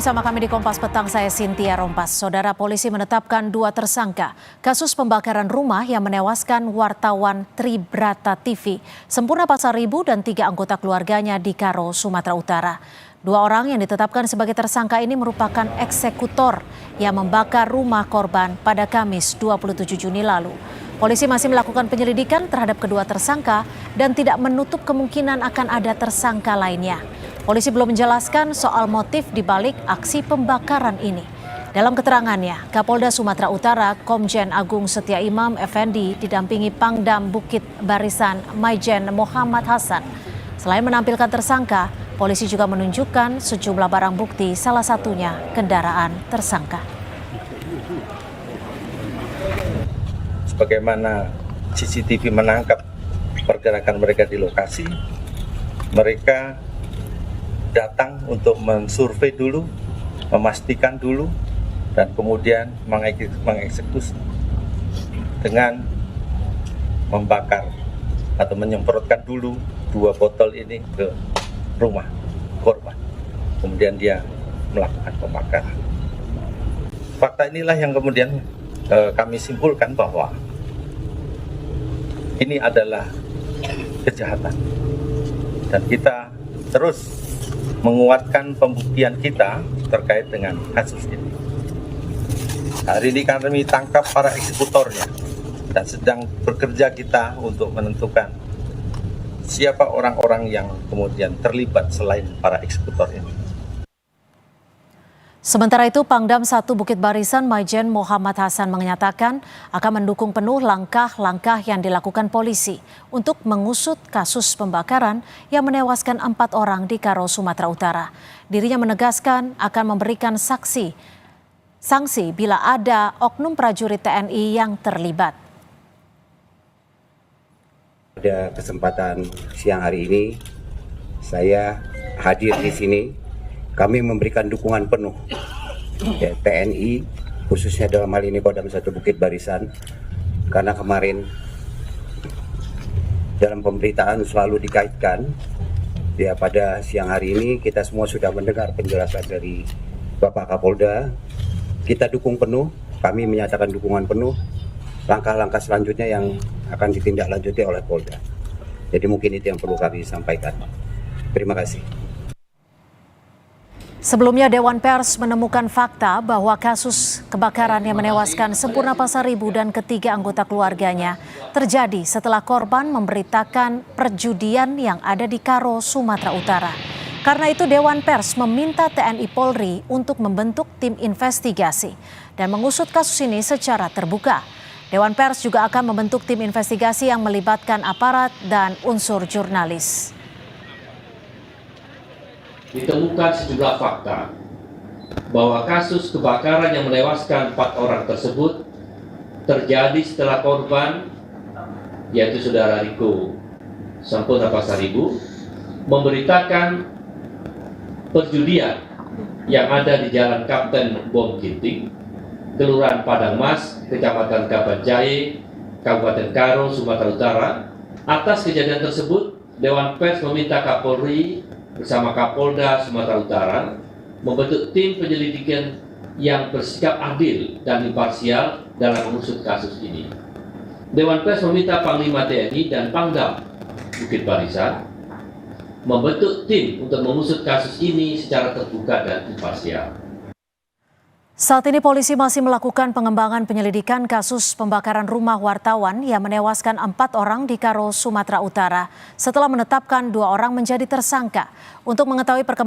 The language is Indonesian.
bersama kami di Kompas Petang, saya Cynthia Rompas. Saudara, polisi menetapkan 2 tersangka kasus pembakaran rumah yang menewaskan wartawan Tribrata TV, Sempurna Pasaribu dan 3 anggota keluarganya di Karo, Sumatera Utara. 2 orang yang ditetapkan sebagai tersangka ini merupakan eksekutor yang membakar rumah korban pada Kamis 27 Juni lalu. Polisi masih melakukan penyelidikan terhadap kedua tersangka dan tidak menutup kemungkinan akan ada tersangka lainnya. Polisi belum menjelaskan soal motif dibalik aksi pembakaran ini. Dalam keterangannya, Kapolda Sumatera Utara Komjen Agung Setia Imam Effendi didampingi Pangdam Bukit Barisan Maijen Muhammad Hasan. Selain menampilkan tersangka, polisi juga menunjukkan sejumlah barang bukti, salah satunya kendaraan tersangka. Sebagaimana CCTV menangkap pergerakan mereka di lokasi, mereka datang untuk mensurvei dulu, memastikan dulu, dan kemudian mengeksekusi dengan membakar atau menyemprotkan dulu 2 botol ini ke rumah korban. Kemudian dia melakukan pembakaran. Fakta inilah yang kemudian kami simpulkan bahwa ini adalah kejahatan. Dan kita terus menguatkan pembuktian kita terkait dengan kasus ini. Hari ini kami tangkap para eksekutornya dan sedang bekerja kita untuk menentukan siapa orang-orang yang kemudian terlibat selain para eksekutor ini. Sementara itu, Pangdam 1 Bukit Barisan Maijen Muhammad Hasan menyatakan akan mendukung penuh langkah-langkah yang dilakukan polisi untuk mengusut kasus pembakaran yang menewaskan 4 orang di Karo, Sumatera Utara. Dirinya menegaskan akan memberikan sanksi bila ada oknum prajurit TNI yang terlibat. Pada kesempatan siang hari ini, saya hadir di sini. Kami memberikan dukungan penuh ya, TNI, khususnya dalam hal ini Kodam 1 Bukit Barisan, karena kemarin dalam pemberitaan selalu dikaitkan ya, pada siang hari ini kita semua sudah mendengar penjelasan dari Bapak Kapolda. Kita dukung penuh, kami menyatakan dukungan penuh langkah-langkah selanjutnya yang akan ditindaklanjuti oleh Polda. Jadi mungkin itu yang perlu kami sampaikan. Terima kasih. Sebelumnya, Dewan Pers menemukan fakta bahwa kasus kebakaran yang menewaskan Sempurna Pasaribu dan ketiga anggota keluarganya terjadi setelah korban memberitakan perjudian yang ada di Karo, Sumatera Utara. Karena itu, Dewan Pers meminta TNI Polri untuk membentuk tim investigasi dan mengusut kasus ini secara terbuka. Dewan Pers juga akan membentuk tim investigasi yang melibatkan aparat dan unsur jurnalis. Ditemukan sejumlah fakta bahwa kasus kebakaran yang menewaskan 4 orang tersebut terjadi setelah korban, yaitu saudara Riko Sempurna Pasaribu, memberitakan perjudian yang ada di Jalan Kapten Bom Ginting, Kelurahan Padang Mas, Kecamatan Kabanjahe, Kabupaten Karo, Sumatera Utara. Atas kejadian tersebut, Dewan Pers meminta Kapolri bersama Kapolda Sumatera Utara membentuk tim penyelidikan yang bersikap adil dan imparsial dalam mengusut kasus ini. Dewan Pers meminta Panglima TNI dan Pangdam Bukit Barisan membentuk tim untuk mengusut kasus ini secara terbuka dan imparsial. Saat ini polisi masih melakukan pengembangan penyelidikan kasus pembakaran rumah wartawan yang menewaskan 4 orang di Karo, Sumatera Utara setelah menetapkan 2 orang menjadi tersangka. Untuk mengetahui perkembangan